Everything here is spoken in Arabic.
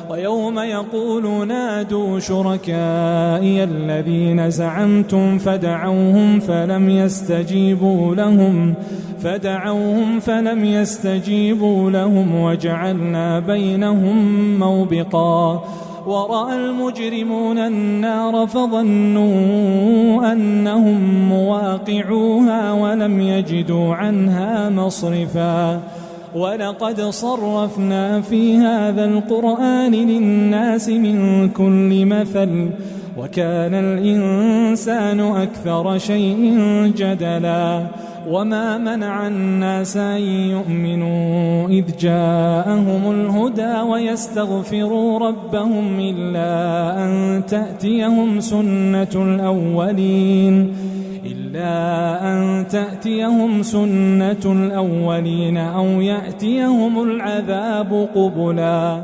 ويوم يقول نادوا شركائي الذين زعمتم فدعوهم فلم يستجيبوا لهم وجعلنا بينهم موبقا ورأى المجرمون النار فظنوا أنهم مواقعوها ولم يجدوا عنها مصرفا ولقد صرفنا في هذا القرآن للناس من كل مثل وكان الإنسان أكثر شيء جدلا وما منع الناس أن يؤمنوا إذ جاءهم الهدى ويستغفروا ربهم إلا أن تأتيهم سنة الأولين أو يأتيهم العذاب قبلا